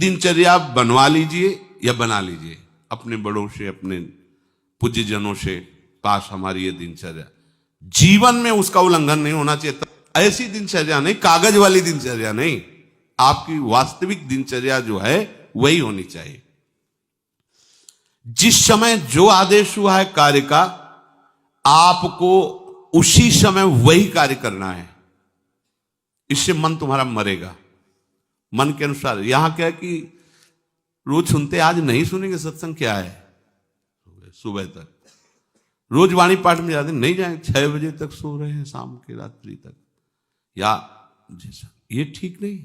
दिनचर्या बनवा लीजिए या बना लीजिए अपने बड़ों से, अपने पूज्यजनों से, पास हमारी ये दिनचर्या, जीवन में उसका उल्लंघन नहीं होना चाहिए। ऐसी दिनचर्या नहीं, कागज वाली दिनचर्या नहीं, आपकी वास्तविक दिनचर्या जो है वही होनी चाहिए। जिस समय जो आदेश हुआ है कार्य का, आपको उसी समय वही कार्य करना है। इससे मन तुम्हारा मरेगा, मन के अनुसार। यहां क्या है कि रोज सुनते, आज नहीं सुनेंगे सत्संग, क्या है सुबह तक, रोज वाणी पाठ में जाते नहीं जाएंगे, 6 बजे तक सो रहे हैं, शाम के रात्रि तक, या जैसा ये ठीक नहीं।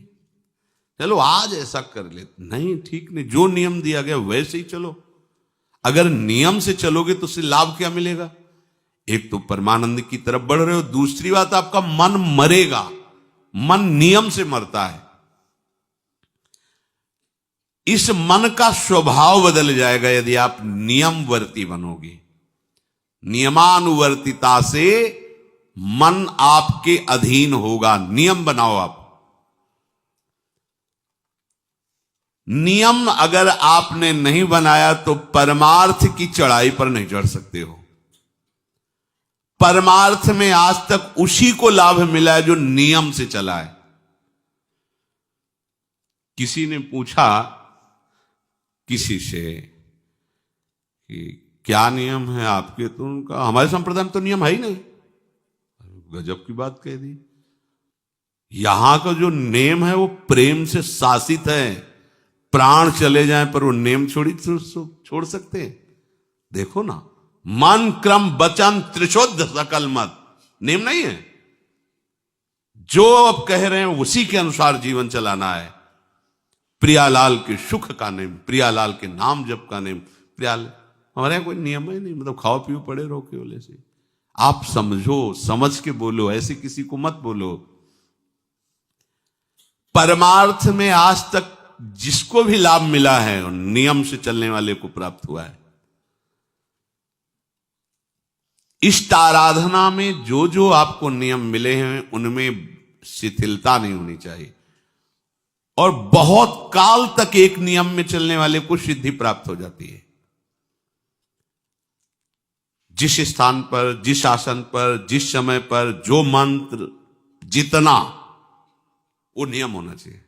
चलो आज ऐसा कर ले, नहीं ठीक नहीं, जो नियम दिया गया वैसे ही चलो। अगर नियम से चलोगे तो उससे लाभ क्या मिलेगा? एक तो परमानंद की तरफ बढ़ रहे हो, दूसरी बात आपका मन मरेगा। मन नियम से मरता है। इस मन का स्वभाव बदल जाएगा यदि आप नियमवर्ती बनोगे। नियमानुवर्तिता से मन आपके अधीन होगा। नियम बनाओ आप। नियम अगर आपने नहीं बनाया तो परमार्थ की चढ़ाई पर नहीं चढ़ सकते हो। परमार्थ में आज तक उसी को लाभ मिला है जो नियम से चला है। किसी ने पूछा किसी से कि क्या नियम है आपके, तो उनका हमारे संप्रदाय में तो नियम है ही नहीं। गजब की बात कह दी। यहां का जो नेम है वो प्रेम से शासित है। प्राण चले जाएं पर वो नेम छोड़ सकते हैं? देखो ना, मन क्रम वचन त्रिशुद्ध सकल मत, नेम नहीं है। जो अब कह रहे हैं उसी के अनुसार जीवन चलाना है। प्रियालाल के सुख का नेम, प्रियालाल के नाम जप का नेम। प्रियालाल हमारे यहां कोई नियम ही नहीं, मतलब खाओ पियो पड़े रहो केवल से। आप समझो, समझ के बोलो, ऐसे किसी को मत बोलो। परमार्थ में आज तक जिसको भी लाभ मिला है नियम से चलने वाले को प्राप्त हुआ है। इष्ट आराधना में जो जो आपको नियम मिले हैं उनमें शिथिलता नहीं होनी चाहिए। और बहुत काल तक एक नियम में चलने वाले को सिद्धि प्राप्त हो जाती है। जिस स्थान पर, जिस आसन पर, जिस समय पर जो मंत्र जितना, वो नियम होना चाहिए।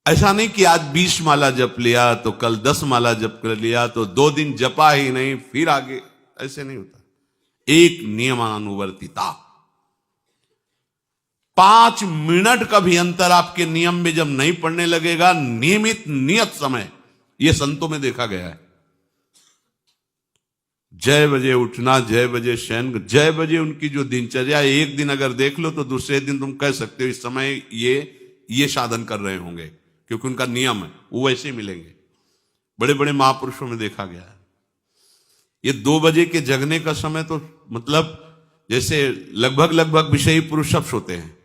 ऐसा नहीं कि आज 20 माला जप लिया तो कल 10 माला जप कर लिया तो 2 दिन जपा ही नहीं फिर आगे, ऐसे नहीं होता। एक नियमानुवर्तिता। 5 मिनट का भी अंतर आपके नियम में जब नहीं पड़ने लगेगा, नियमित नियत समय, यह संतों में देखा गया है। 6 बजे उठना, 6 बजे शयन, 6 बजे उनकी जो दिनचर्या, एक दिन अगर देख लो तो दूसरे दिन तुम कह सकते हो इस समय ये साधन कर रहे होंगे, क्योंकि उनका नियम है, वो वैसे ही मिलेंगे। बड़े बड़े महापुरुषों में देखा गया है। ये 2 बजे के जगने का समय तो मतलब जैसे लगभग विषयी पुरुष सब सोते हैं,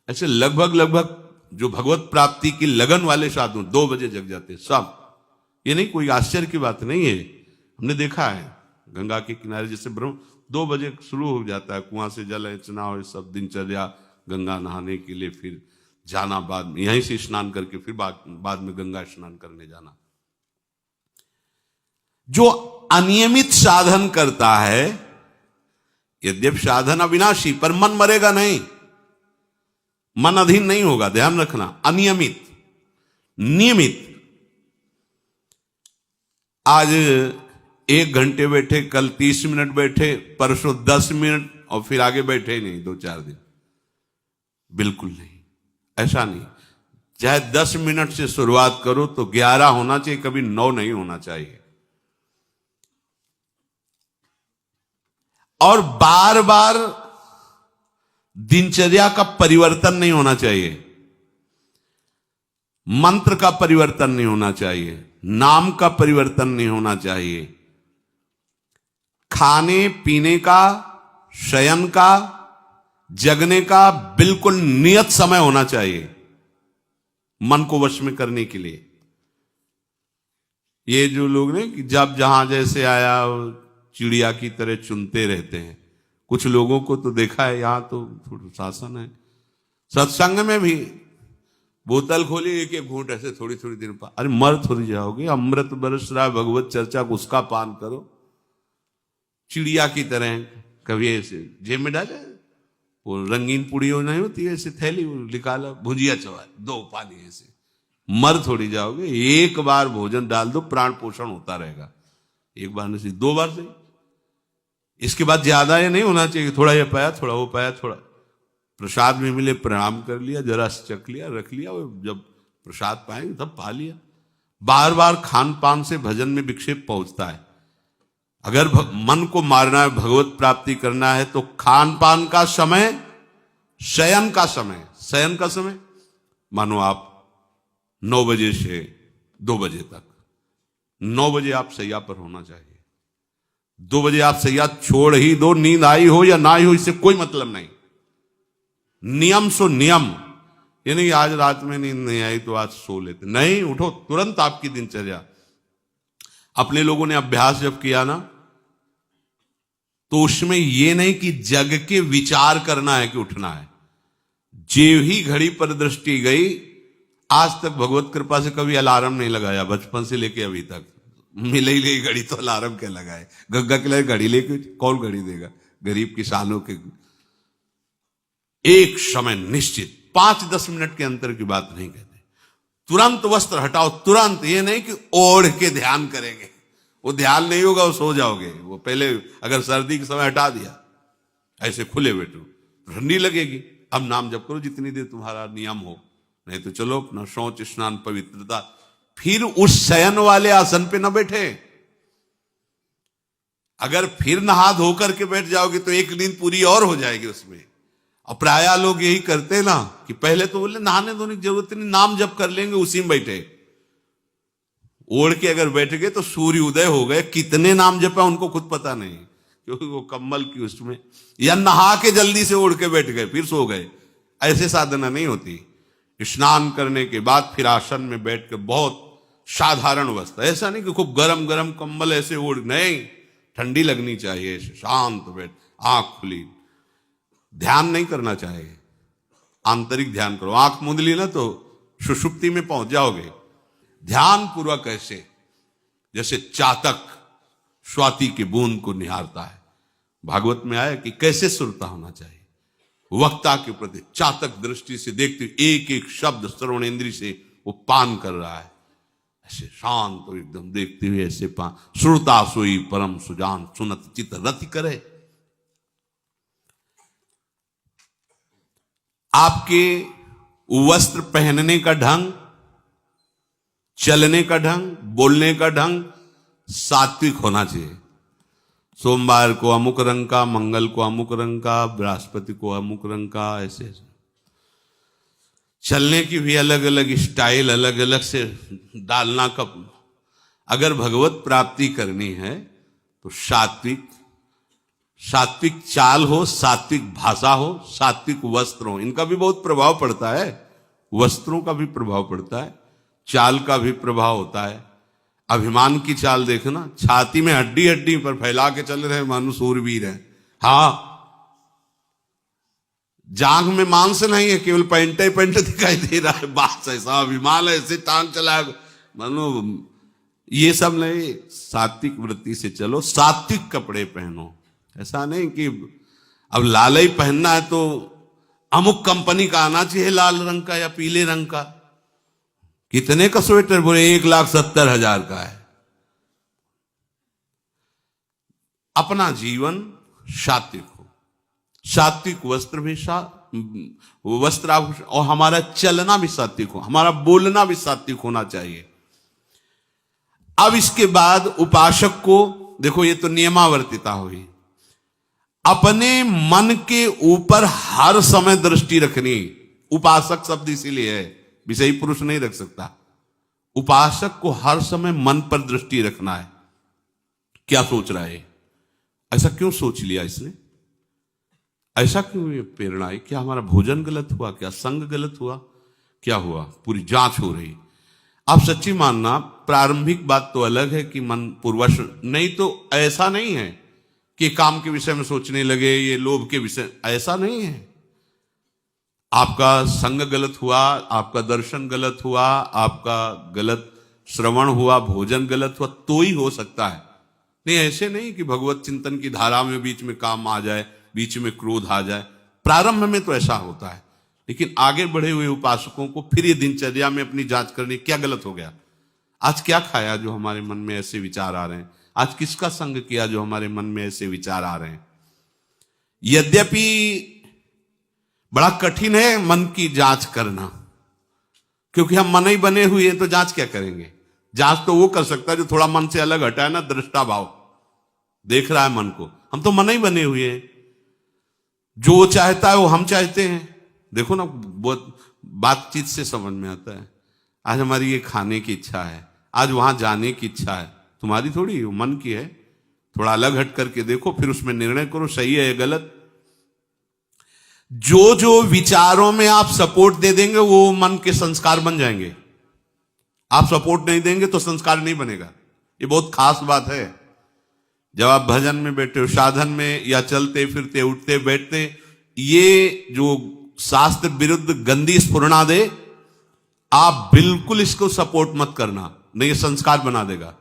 ऐसे लगभग जो भगवत प्राप्ति की लगन वाले साधु 2 बजे जग जाते सब। ये नहीं कोई आश्चर्य की बात नहीं है, हमने देखा है। गंगा के किनारे जैसे ब्रह्म 2 बजे शुरू हो जाता है, कुआं से जल अर्चना और सब दिनचर्या, गंगा नहाने के लिए फिर जाना, बाद में यहीं से स्नान करके फिर बाद में गंगा स्नान करने जाना। जो अनियमित साधन करता है, यद्यप साधन अविनाशी, पर मन मरेगा नहीं, मन अधीन नहीं होगा, ध्यान रखना। अनियमित, नियमित। आज 1 घंटे बैठे, कल 30 मिनट बैठे, परसों 10 मिनट और फिर आगे बैठे ही नहीं 2-4 दिन, बिल्कुल नहीं। ऐसा नहीं। चाहे 10 मिनट से शुरुआत करो तो 11 होना चाहिए, कभी 9 नहीं होना चाहिए। और बार बार दिनचर्या का परिवर्तन नहीं होना चाहिए। मंत्र का परिवर्तन नहीं होना चाहिए, नाम का परिवर्तन नहीं होना चाहिए। खाने पीने का, शयन का, जगने का बिल्कुल नियत समय होना चाहिए मन को वश में करने के लिए। ये जो लोग ने कि जब जहां जैसे आया चिड़िया की तरह चुनते रहते हैं, कुछ लोगों को तो देखा है, यहां तो थोड़ा शासन है। सत्संग में भी बोतल खोली, एक एक घूंट ऐसे थोड़ी थोड़ी देर पर, अरे मर थोड़ी जाओगे, अमृत बरस रहा है भगवत चर्चा, उसका पान करो। चिड़िया की तरह कभी ऐसे जेब में डाले, वो रंगीन पुड़ियों नहीं होती ऐसे थैली, निकाला भुजिया चवा दो पानी, ऐसे मर थोड़ी जाओगे। एक बार भोजन डाल दो, प्राण पोषण होता रहेगा। एक बार नहीं, दो बार से, इसके बाद ज्यादा ये नहीं होना चाहिए, थोड़ा ये पाया, थोड़ा वो पाया, थोड़ा प्रसाद में मिले प्रणाम कर लिया, जरा चख लिया, रख लिया, और जब प्रसाद पाएंगे तब पा लिया। बार बार खान पान से भजन में विक्षेप पहुंचता है। अगर मन को मारना है, भगवत प्राप्ति करना है, तो खान पान का समय, शयन का समय, शयन का समय मानो आप 9 बजे से 2 बजे तक, 9 बजे आप सैया पर होना चाहिए। 2 बजे आप सैया छोड़ ही दो, नींद आई हो या ना आई हो, इससे कोई मतलब नहीं। नियम सो नियम, ये नहीं आज रात में नींद नहीं आई तो आज सो लेते, नहीं, उठो तुरंत आपकी दिनचर्या। अपने लोगों ने अभ्यास जब किया ना, तो उसमें यह नहीं कि जग के विचार करना है कि उठना है, जे ही घड़ी पर दृष्टि गई। आज तक भगवत कृपा से कभी अलार्म नहीं लगाया, बचपन से लेके अभी तक। मिले ही नहीं घड़ी तो अलार्म क्या लगाए, गग्गा के लिए घड़ी लेके कौन घड़ी देगा, गरीब किसानों के। एक समय निश्चित 5-10 मिनट के अंतर की बात नहीं कहते, तुरंत वस्त्र हटाओ, तुरंत। ये नहीं कि ओढ़ के ध्यान करेंगे, वो ध्यान नहीं होगा, वो सो जाओगे। वो पहले अगर सर्दी के समय हटा दिया, ऐसे खुले बैठो, ठंडी लगेगी, अब नाम जप करो जितनी देर तुम्हारा नियम हो, नहीं तो चलो अपना शौच स्नान पवित्रता। फिर उस शयन वाले आसन पे न बैठे। अगर फिर नहा धो करके बैठ जाओगे तो एक नींद पूरी और हो जाएगी उसमें। और प्राय लोग यही करते ना कि पहले तो बोले नहाने धोने की जरूरत नहीं, नाम जप कर लेंगे, उसी में बैठे। ओढ़ के अगर बैठ गए तो सूर्य उदय हो गए, कितने नाम जपा उनको खुद पता नहीं, क्योंकि वो कम्बल की उसमें, या नहा के जल्दी से ओढ़ के बैठ गए फिर सो गए। ऐसे साधना नहीं होती। स्नान करने के बाद फिर आसन में बैठ के बहुत साधारण अवस्था, ऐसा नहीं कि खूब गरम गरम कंबल ऐसे ओढ़, नहीं, ठंडी लगनी चाहिए, शांत बैठ, आंख खुली। ध्यान नहीं करना चाहिए, आंतरिक ध्यान करो। आंख मूंद ली ना तो सुषुप्ति में पहुंच जाओगे। ध्यान पूर्वक ऐसे, जैसे चातक स्वाति की बूंद को निहारता है। भागवत में आया कि कैसे सुरता होना चाहिए, वक्ता के प्रति चातक दृष्टि से देखते हुए एक एक शब्द श्रवण इंद्री से वो पान कर रहा है, ऐसे शांत तो एकदम देखते हुए ऐसे पान। श्रुता सोई परम सुजान, सुनत चित रति करे। आपके वस्त्र पहनने का ढंग, चलने का ढंग, बोलने का ढंग सात्विक होना चाहिए। सोमवार को अमुक रंग का, मंगल को अमुक रंग का, बृहस्पति को अमुक रंग का, ऐसे ऐसे। चलने की भी अलग अलग स्टाइल, अलग अलग से डालना का। अगर भगवत प्राप्ति करनी है तो सात्विक चाल हो, सात्विक भाषा हो, सात्विक वस्त्र हो। इनका भी बहुत प्रभाव पड़ता है, वस्त्रों का भी प्रभाव पड़ता है, चाल का भी प्रभाव होता है। अभिमान की चाल देखना, छाती में हड्डी हड्डी पर फैला के चल रहे मानो सूरवीर है। हाँ, जांघ में मांस नहीं है, केवल पैंट दिखाई दे रहा है, बात ऐसा अभिमान है, ऐसे टांग चला मानो। ये सब नहीं, सात्विक वृत्ति से चलो, सात्विक कपड़े पहनो। ऐसा नहीं कि अब लाल ही पहनना है तो अमुक कंपनी का आना चाहिए, लाल रंग का या पीले रंग का। कितने का स्वेटर, बोले 1,70,000 का है। अपना जीवन सात्विक हो, सात्विक वस्त्र भी वस्त्राभूषण, और हमारा चलना भी सात्विक हो, हमारा बोलना भी सात्विक होना चाहिए। अब इसके बाद उपासक को देखो, ये तो नियमावर्तिता हुई। अपने मन के ऊपर हर समय दृष्टि रखनी। उपासक शब्द इसीलिए है, विषयी पुरुष नहीं रख सकता। उपासक को हर समय मन पर दृष्टि रखना है। क्या सोच रहा है, ऐसा क्यों सोच लिया इसने, ऐसा क्यों ये प्रेरणा आई, क्या हमारा भोजन गलत हुआ, क्या संग गलत हुआ, क्या हुआ, पूरी जांच हो रही। आप सच्ची मानना, प्रारंभिक बात तो अलग है कि मन पूर्वश, नहीं तो ऐसा नहीं है कि काम के विषय में सोचने लगे, ये लोभ के विषय, ऐसा नहीं है। आपका संग गलत हुआ, आपका दर्शन गलत हुआ, आपका गलत श्रवण हुआ, भोजन गलत हुआ तो ही हो सकता है। नहीं, ऐसे नहीं कि भगवत चिंतन की धारा में बीच में काम आ जाए, बीच में क्रोध आ जाए। प्रारंभ में तो ऐसा होता है, लेकिन आगे बढ़े हुए उपासकों को फिर ये दिनचर्या में अपनी जांच करनी, क्या गलत हो गया, आज क्या खाया जो हमारे मन में ऐसे विचार आ रहे हैं, आज किसका संग किया जो हमारे मन में ऐसे विचार आ रहे हैं। यद्यपि बड़ा कठिन है मन की जांच करना, क्योंकि हम मन ही बने हुए हैं, तो जांच क्या करेंगे। जांच तो वो कर सकता है जो थोड़ा मन से अलग हटा है ना, दृष्टा भाव देख रहा है मन को। हम तो मन ही बने हुए हैं, जो वो चाहता है वो हम चाहते हैं। देखो ना, बहुत बातचीत से समझ में आता है। आज हमारी ये खाने की इच्छा है, आज वहां जाने की इच्छा है, तुम्हारी थोड़ी, मन की है। थोड़ा अलग हट करके देखो, फिर उसमें निर्णय करो सही है या गलत। जो जो विचारों में आप सपोर्ट दे देंगे वो मन के संस्कार बन जाएंगे। आप सपोर्ट नहीं देंगे तो संस्कार नहीं बनेगा। ये बहुत खास बात है। जब आप भजन में बैठे हो, साधन में, या चलते फिरते उठते बैठते, ये जो शास्त्र विरुद्ध गंदी स्फुरणा दे, आप बिल्कुल इसको सपोर्ट मत करना, नहीं ये संस्कार बना देगा।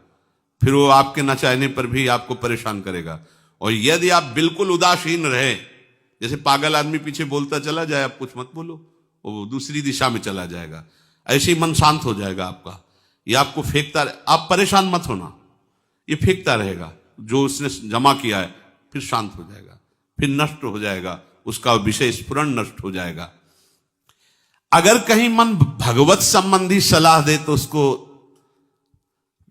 फिर वो आपके न चाहने पर भी आपको परेशान करेगा। और यदि आप बिल्कुल उदासीन रहे, जैसे पागल आदमी पीछे बोलता चला जाए, आप कुछ मत बोलो, वो दूसरी दिशा में चला जाएगा, ऐसे ही मन शांत हो जाएगा आपका। ये आपको फेंकता, आप परेशान मत होना, ये फेंकता रहेगा जो उसने जमा किया है, फिर शांत हो जाएगा, फिर नष्ट हो जाएगा, उसका विषय स्फुरण नष्ट हो जाएगा। अगर कहीं मन भगवत संबंधी सलाह दे तो उसको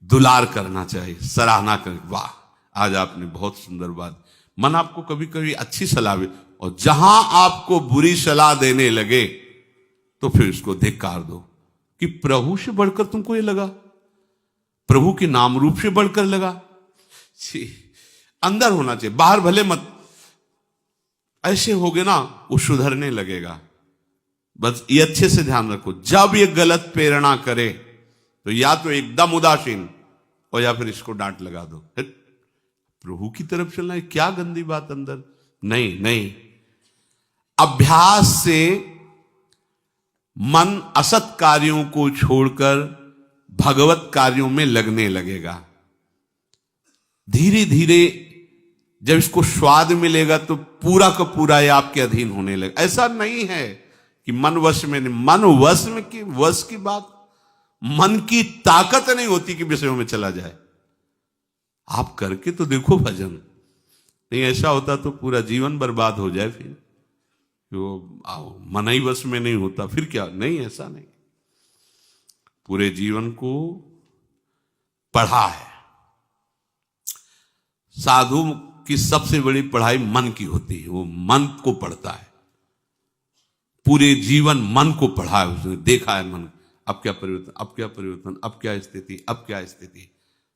दुलार करना चाहिए, सराहना करें, वाह आज आपने बहुत सुंदर बात। मन आपको कभी कभी अच्छी सलाह भी, और जहां आपको बुरी सलाह देने लगे तो फिर उसको धिक्कार दो कि प्रभु से बढ़कर तुमको ये लगा, प्रभु के नाम रूप से बढ़कर लगा। अंदर होना चाहिए, बाहर भले मत। ऐसे हो गए ना, वो सुधरने लगेगा। बस ये अच्छे से ध्यान रखो, जब ये गलत प्रेरणा करे तो या तो एकदम उदासीन, और या फिर इसको डांट लगा दो, प्रभु की तरफ चलना है, क्या गंदी बात अंदर। नहीं नहीं, अभ्यास से मन असत कार्यों को छोड़कर भगवत कार्यों में लगने लगेगा। धीरे धीरे जब इसको स्वाद मिलेगा तो पूरा का पूरा ये आपके अधीन होने लगेगा। ऐसा नहीं है कि मन वश में नहीं, मन वश में की वश की बात, मन की ताकत नहीं होती कि विषयों में चला जाए। आप करके तो देखो भजन, नहीं ऐसा होता तो पूरा जीवन बर्बाद हो जाए। फिर मन ही वश में नहीं होता फिर क्या, नहीं ऐसा नहीं। पूरे जीवन को पढ़ा है। साधु की सबसे बड़ी पढ़ाई मन की होती है, वो मन को पढ़ता है, पूरे जीवन मन को पढ़ा है उसने, देखा है मन अब क्या परिवर्तन, अब क्या परिवर्तन, अब क्या स्थिति, अब क्या स्थिति।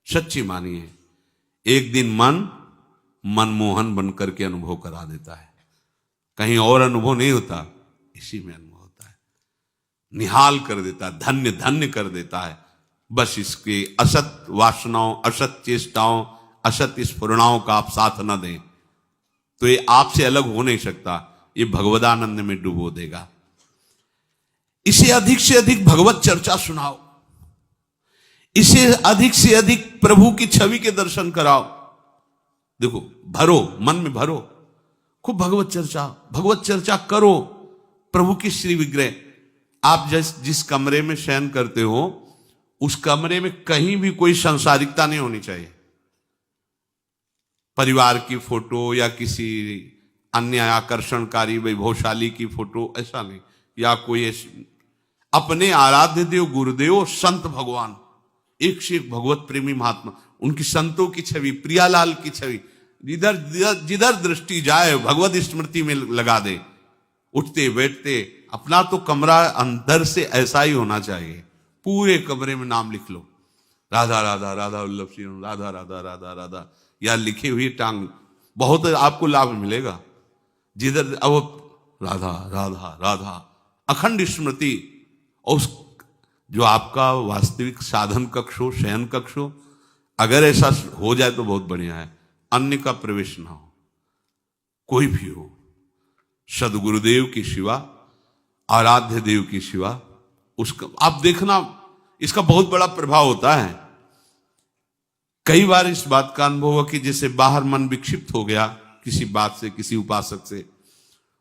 सच्ची मानिए, एक दिन मन मनमोहन बनकर के अनुभव करा देता है। कहीं और अनुभव नहीं होता, इसी में अनुभव होता है। निहाल कर देता है, धन्य धन्य कर देता है। बस इसके असत वासनाओं, असत चेष्टाओं, असत स्फुरणाओं का आप साथ न दें तो ये आपसे अलग हो नहीं सकता, ये भगवदानंद में डुबो देगा। इसे अधिक से अधिक भगवत चर्चा सुनाओ, इसे अधिक से अधिक प्रभु की छवि के दर्शन कराओ। देखो, भरो, मन में भरो, खूब भगवत चर्चा करो। प्रभु की श्री विग्रह, आप जिस कमरे में शयन करते हो उस कमरे में कहीं भी कोई सांसारिकता नहीं होनी चाहिए। परिवार की फोटो या किसी अन्य आकर्षणकारी वैभवशाली की फोटो, ऐसा नहीं। या कोई अपने आराध्य देव गुरुदेव संत भगवान, एक से एक भगवत प्रेमी महात्मा, उनकी संतों की छवि, प्रियालाल की छवि, जिधर जिधर दृष्टि जाए भगवत स्मृति में लगा दे। उठते बैठते अपना तो कमरा अंदर से ऐसा ही होना चाहिए, पूरे कमरे में नाम लिख लो, राधा राधा राधा वल्लभ सिंह, राधा राधा राधा राधा, या लिखी हुई टांग, बहुत आपको लाभ मिलेगा। जिधर अब राधा राधा राधा, अखंड स्मृति। और उस जो आपका वास्तविक साधन कक्ष हो, शयन कक्ष हो, अगर ऐसा हो जाए तो बहुत बढ़िया है। अन्य का प्रवेश ना हो, कोई भी हो, सदगुरुदेव की सिवा आराध्य देव के सिवा उसका आप देखना, इसका बहुत बड़ा प्रभाव होता है। कई बार इस बात का अनुभव हुआ कि जैसे बाहर मन विक्षिप्त हो गया किसी बात से, किसी उपासक से,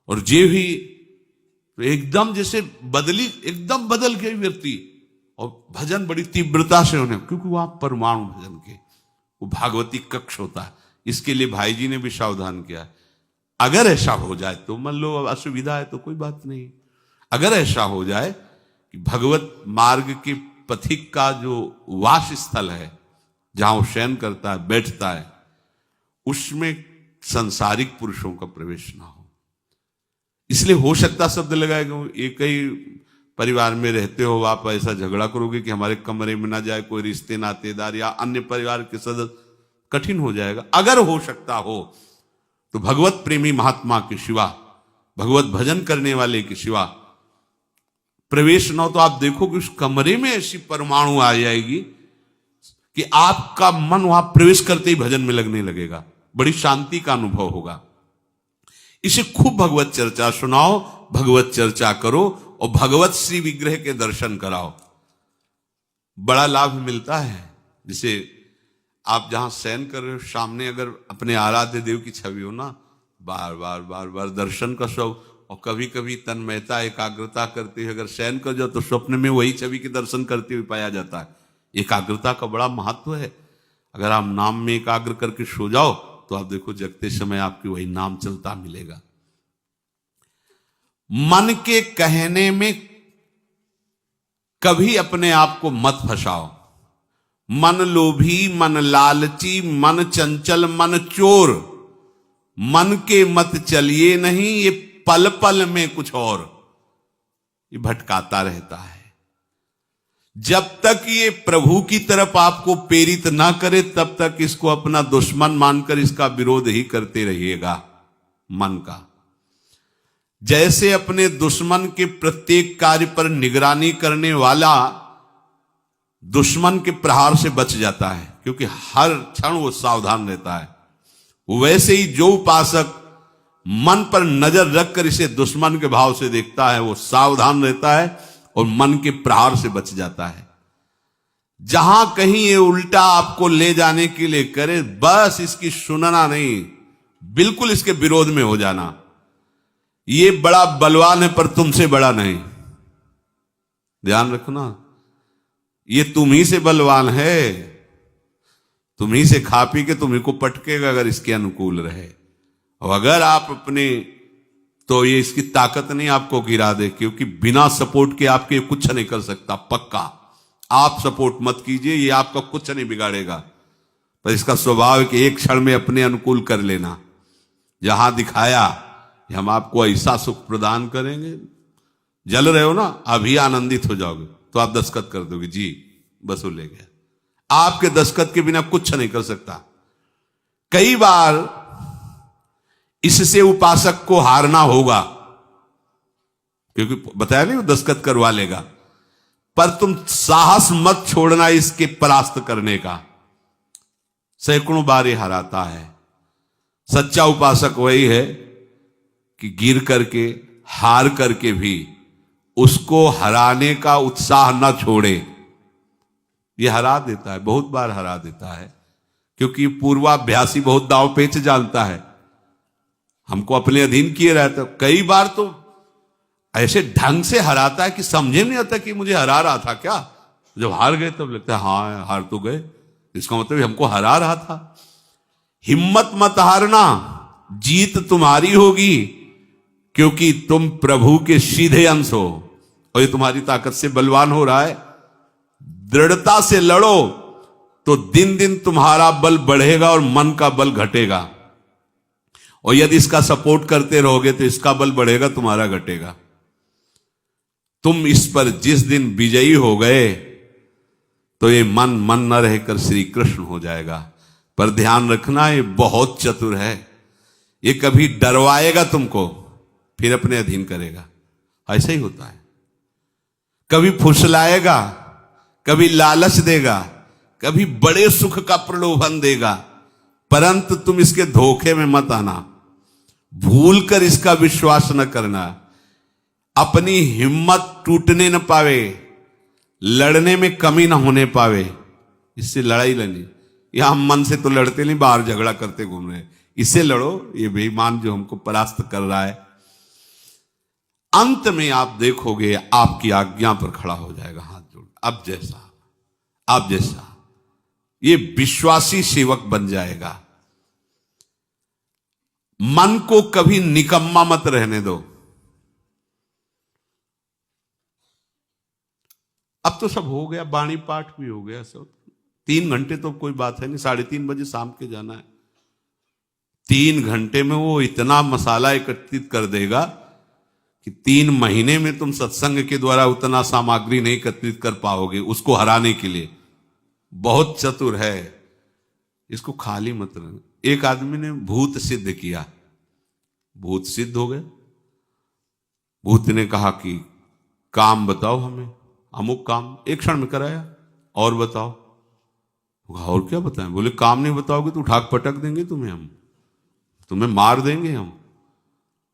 और जे भी तो एकदम जैसे एकदम बदल गए व्यक्ति, और भजन बड़ी तीव्रता से होने, क्योंकि वहां परमाणु भजन के वो भागवती कक्ष होता है। इसके लिए भाई जी ने भी सावधान किया, अगर ऐसा हो जाए तो मान लो असुविधा है तो कोई बात नहीं, अगर ऐसा हो जाए कि भगवत मार्ग के पथिक का जो वास स्थल है, जहां वो शयन करता है, बैठता है, उसमें सांसारिक पुरुषों का प्रवेश ना हो। इसलिए हो सकता शब्द लगाएगा, एक ही परिवार में रहते हो, आप ऐसा झगड़ा करोगे कि हमारे कमरे में ना जाए कोई रिश्ते नातेदार या अन्य परिवार के सदस्य, कठिन हो जाएगा। अगर हो सकता हो तो भगवत प्रेमी महात्मा के सिवा, भगवत भजन करने वाले के सिवा प्रवेश न हो, तो आप देखो कि उस कमरे में ऐसी परमाणु आ जाएगी कि आपका मन वहां प्रवेश करते ही भजन में लगने लगेगा, बड़ी शांति का अनुभव होगा। इसे खूब भगवत चर्चा सुनाओ, भगवत चर्चा करो और भगवत श्री विग्रह के दर्शन कराओ, बड़ा लाभ मिलता है। जैसे आप जहां शयन कर रहे हो, सामने अगर अपने आराध्य देव की छवि हो ना, बार बार बार बार दर्शन का सब, और कभी कभी तन्मयता एकाग्रता करते हुए अगर शयन कर जाओ तो स्वप्न में वही छवि के दर्शन करते हुए पाया जाता है। एकाग्रता का बड़ा महत्व है। अगर आप नाम में एकाग्र करके सो जाओ तो आप देखो जगते समय आपकी वही नाम चलता मिलेगा। मन के कहने में कभी अपने आप को मत फंसाओ। मन लोभी, मन लालची, मन चंचल, मन चोर, मन के मत चलिए नहीं, ये पल पल में कुछ और, ये भटकाता रहता है। जब तक ये प्रभु की तरफ आपको प्रेरित ना करे तब तक इसको अपना दुश्मन मानकर इसका विरोध ही करते रहिएगा। मन का जैसे अपने दुश्मन के प्रत्येक कार्य पर निगरानी करने वाला दुश्मन के प्रहार से बच जाता है, क्योंकि हर क्षण वो सावधान रहता है, वैसे ही जो उपासक मन पर नजर रखकर इसे दुश्मन के भाव से देखता है वो सावधान रहता है और मन के प्रहार से बच जाता है। जहां कहीं ये उल्टा आपको ले जाने के लिए करे, बस इसकी सुनना नहीं, बिल्कुल इसके विरोध में हो जाना। ये बड़ा बलवान है पर तुमसे बड़ा नहीं, ध्यान रखना, ये तुम ही से बलवान है, तुम ही से खा पी के तुम्ही को पटकेगा अगर इसके अनुकूल रहे। और अगर आप अपने, तो ये इसकी ताकत नहीं आपको गिरा दे, क्योंकि बिना सपोर्ट के आपके कुछ नहीं कर सकता। पक्का आप सपोर्ट मत कीजिए, ये आपका कुछ नहीं बिगाड़ेगा, पर इसका स्वभाव है कि एक क्षण में अपने अनुकूल कर लेना। जहां दिखाया कि हम आपको ऐसा सुख प्रदान करेंगे, जल रहे हो ना, अभी आनंदित हो जाओगे तो आप दस्तखत कर दोगे, जी बस वो ले गया। आपके दस्तखत के बिना कुछ नहीं कर सकता। कई बार इससे उपासक को हारना होगा, क्योंकि बताया नहीं वो दस्तखत करवा लेगा, पर तुम साहस मत छोड़ना इसके परास्त करने का। सैकड़ों बार ये हराता है। सच्चा उपासक वही है कि गिर करके, हार करके भी उसको हराने का उत्साह न छोड़े। ये हरा देता है, बहुत बार हरा देता है, क्योंकि पूर्वाभ्यासी बहुत दांव पेच जानता है, हमको अपने अधीन किए रहता। कई बार तो ऐसे ढंग से हराता है कि समझे नहीं आता कि मुझे हरा रहा था क्या। जब हार गए तब लगता है हाँ हार तो गए, इसका मतलब हमको हरा रहा था। हिम्मत मत हारना, जीत तुम्हारी होगी, क्योंकि तुम प्रभु के सीधे अंश हो और ये तुम्हारी ताकत से बलवान हो रहा है। दृढ़ता से लड़ो तो दिन दिन तुम्हारा बल बढ़ेगा और मन का बल घटेगा, और यदि इसका सपोर्ट करते रहोगे तो इसका बल बढ़ेगा, तुम्हारा घटेगा। तुम इस पर जिस दिन विजयी हो गए तो ये मन न रहकर श्री कृष्ण हो जाएगा। पर ध्यान रखना, ये बहुत चतुर है, ये कभी डरवाएगा तुमको फिर अपने अधीन करेगा। ऐसा ही होता है, कभी फुसलाएगा, कभी लालच देगा, कभी बड़े सुख का प्रलोभन देगा, परंतु तुम इसके धोखे में मत आना, भूल कर इसका विश्वास न करना। अपनी हिम्मत टूटने न पावे, लड़ने में कमी न होने पावे, इससे लड़ाई लड़नी। यह हम मन से तो लड़ते नहीं, बाहर झगड़ा करते घूम रहे हैं। इससे लड़ो, ये बेईमान जो हमको परास्त कर रहा है। अंत में आप देखोगे आपकी आज्ञा पर खड़ा हो जाएगा हाथ जोड़, अब जैसा आप जैसा, ये विश्वासी सेवक बन जाएगा। मन को कभी निकम्मा मत रहने दो। अब तो सब हो गया, बाणी पाठ भी हो गया सब। 3 घंटे तो कोई बात है नहीं, 3:30 बजे शाम के जाना है। 3 घंटे में वो इतना मसाला एकत्रित कर देगा कि 3 महीने में तुम सत्संग के द्वारा उतना सामग्री नहीं एकत्रित कर पाओगे उसको हराने के लिए। बहुत चतुर है, इसको खाली मत रहना। एक आदमी ने भूत सिद्ध किया, भूत सिद्ध हो गया। भूत ने कहा कि काम बताओ हमें, अमुक काम, एक क्षण में कराया। और बताओ, और क्या बताएं? बोले काम नहीं बताओगे तो उठाक पटक देंगे तुम्हें, हम तुम्हें मार देंगे हम।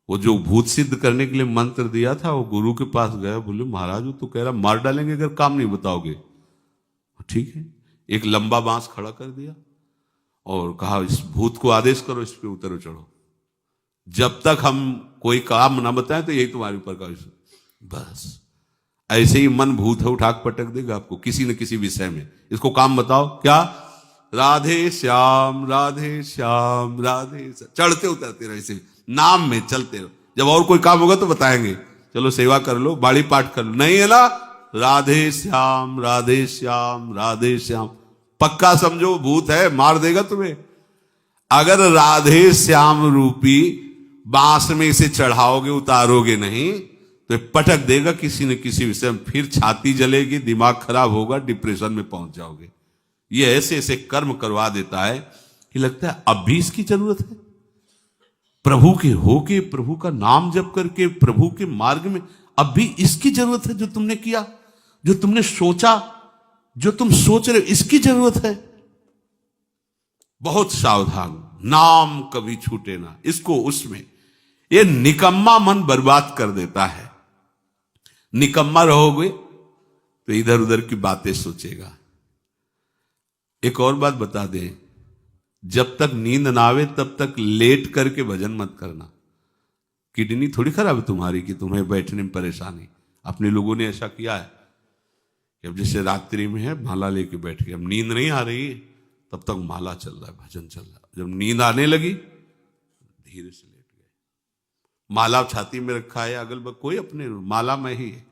वो जो भूत सिद्ध करने के लिए मंत्र दिया था, वो गुरु के पास गया, बोले महाराज वो तो कह रहा मार डालेंगे अगर काम नहीं बताओगे। ठीक है, एक लंबा बांस खड़ा कर दिया और कहा इस भूत को आदेश करो, इस पे उतरो चढ़ो, जब तक हम कोई काम ना बताएं तो यही तुम्हारे ऊपर का। बस ऐसे ही मन भूत है, उठाक पटक देगा आपको किसी न किसी विषय में। इसको काम बताओ, क्या? राधे श्याम राधे श्याम राधे श्याम, चढ़ते उतरते रहो, ऐसे नाम में चलते रहो। जब और कोई काम होगा तो बताएंगे, चलो सेवा कर लो, बाड़ी पाठ कर लो, नहीं है ना, राधे श्याम राधे श्याम राधे श्याम। पक्का समझो भूत है, मार देगा तुम्हें। अगर राधे श्याम रूपी बांस में इसे चढ़ाओगे, उतारोगे नहीं तो पटक देगा किसी न किसी विषय में, फिर छाती जलेगी, दिमाग खराब होगा, डिप्रेशन में पहुंच जाओगे। ये ऐसे ऐसे कर्म करवा देता है कि लगता है अब भी इसकी जरूरत है। प्रभु के होके, प्रभु का नाम जप करके, प्रभु के मार्ग में अब भी इसकी जरूरत है। जो तुमने किया, जो तुमने सोचा, जो तुम सोच रहे हो, इसकी जरूरत है। बहुत सावधान, नाम कभी छूटे ना इसको। उसमें ये निकम्मा मन बर्बाद कर देता है। निकम्मा रहोगे तो इधर उधर की बातें सोचेगा। एक और बात बता दें, जब तक नींद ना आवे तब तक लेट करके भजन मत करना। किडनी थोड़ी खराब है तुम्हारी कि तुम्हें बैठने में परेशानी। अपने लोगों ने ऐसा किया है कि अब जैसे रात्रि में है, माला लेके बैठ गए, अब नींद नहीं आ रही तब तक माला चल रहा है, भजन चल रहा है। जब नींद आने लगी धीरे से लेट गए, माला छाती में रखा है, अगल बगल कोई अपने माला में ही है।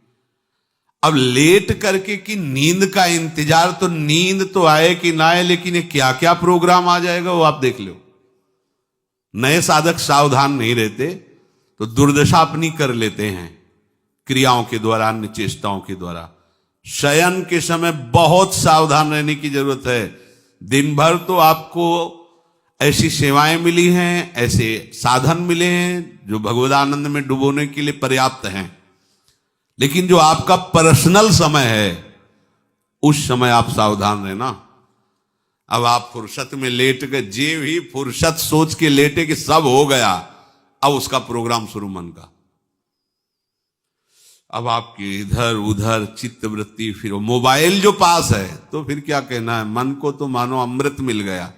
अब लेट करके कि नींद का इंतजार, तो नींद तो आए कि ना आए, लेकिन ये क्या क्या प्रोग्राम आ जाएगा वो आप देख लो। नए साधक सावधान नहीं रहते तो दुर्दशा अपनी कर लेते हैं क्रियाओं के द्वारा, अन्य चेष्टाओं के द्वारा। शयन के समय बहुत सावधान रहने की जरूरत है। दिन भर तो आपको ऐसी सेवाएं मिली हैं, ऐसे साधन मिले हैं जो भगवदानंद में डुबोने के लिए पर्याप्त हैं, लेकिन जो आपका पर्सनल समय है उस समय आप सावधान रहना। अब आप फुर्सत में लेट गए, जे भी फुर्सत सोच के लेटे कि सब हो गया, अब उसका प्रोग्राम शुरू मन का। अब आपकी इधर उधर चित्त वृत्ति, फिर मोबाइल जो पास है तो फिर क्या कहना है। मन को तो मानो अमृत मिल गया,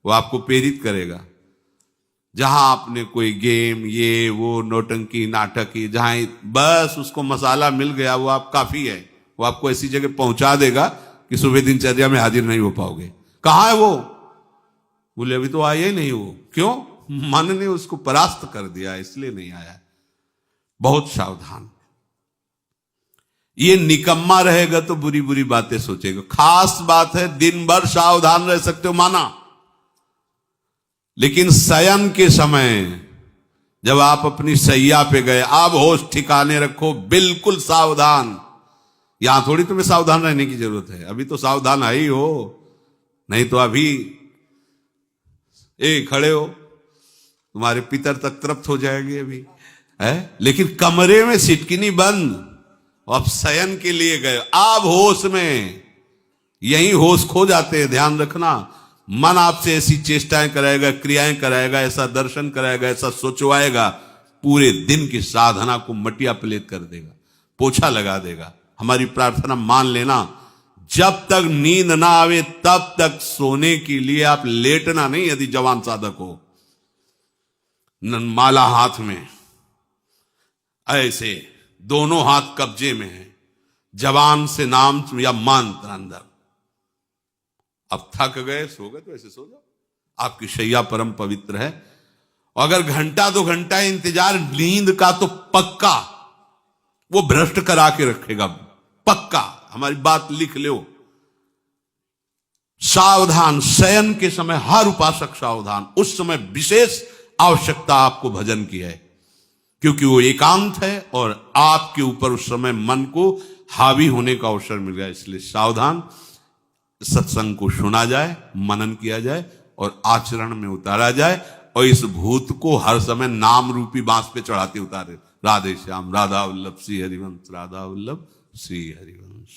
वो आपको प्रेरित करेगा। जहां आपने कोई गेम, ये वो नौटंकी नाटक की, जहां बस उसको मसाला मिल गया, वो आप काफी है। वो आपको ऐसी जगह पहुंचा देगा कि सुबह दिनचर्या में हाजिर नहीं हो पाओगे। कहां है वो? बोले अभी तो आया ही नहीं वो। क्यों? मन ने उसको परास्त कर दिया, इसलिए नहीं आया। बहुत सावधान। ये निकम्मा रहेगा तो बुरी बुरी बातें सोचेगा। खास बात है, दिन भर सावधान रह सकते हो माना, लेकिन शयन के समय जब आप अपनी सैया पे गए, अब होश ठिकाने रखो, बिल्कुल सावधान। यहां थोड़ी तुम्हें सावधान रहने की जरूरत है, अभी तो सावधान है ही हो, नहीं तो अभी खड़े हो, तुम्हारे पितर तक तृप्त हो जाएंगे अभी है। लेकिन कमरे में सिटकिनी बंद, अब शयन के लिए गए, अब होश में, यही होश खो जाते हैं। ध्यान रखना, मन आपसे ऐसी चेष्टाएं कराएगा, क्रियाएं कराएगा, ऐसा दर्शन कराएगा, ऐसा सोचवाएगा, पूरे दिन की साधना को मटिया पलेट कर देगा, पोछा लगा देगा। हमारी प्रार्थना मान लेना, जब तक नींद ना आवे तब तक सोने के लिए आप लेटना नहीं। यदि जवान साधक हो, माला हाथ में, ऐसे दोनों हाथ कब्जे में है, जवान से नाम या मंत्र अंदर। अब थक गए, सो गए तो ऐसे सो जाओ, आपकी शैया परम पवित्र है। अगर घंटा 2 घंटा इंतजार नींद का, तो पक्का वो भ्रष्ट करा के रखेगा, पक्का। हमारी बात लिख लो। सावधान, शयन के समय हर उपासक सावधान। उस समय विशेष आवश्यकता आपको भजन की है, क्योंकि वो एकांत है और आपके ऊपर उस समय मन को हावी होने का अवसर मिल गया। इसलिए सावधान, सत्संग को सुना जाए, मनन किया जाए और आचरण में उतारा जाए, और इस भूत को हर समय नाम रूपी बांस पे चढ़ाते उतारे। राधे श्याम। राधा वल्लभ श्री हरिवंश, राधा वल्लभ श्री हरिवंश।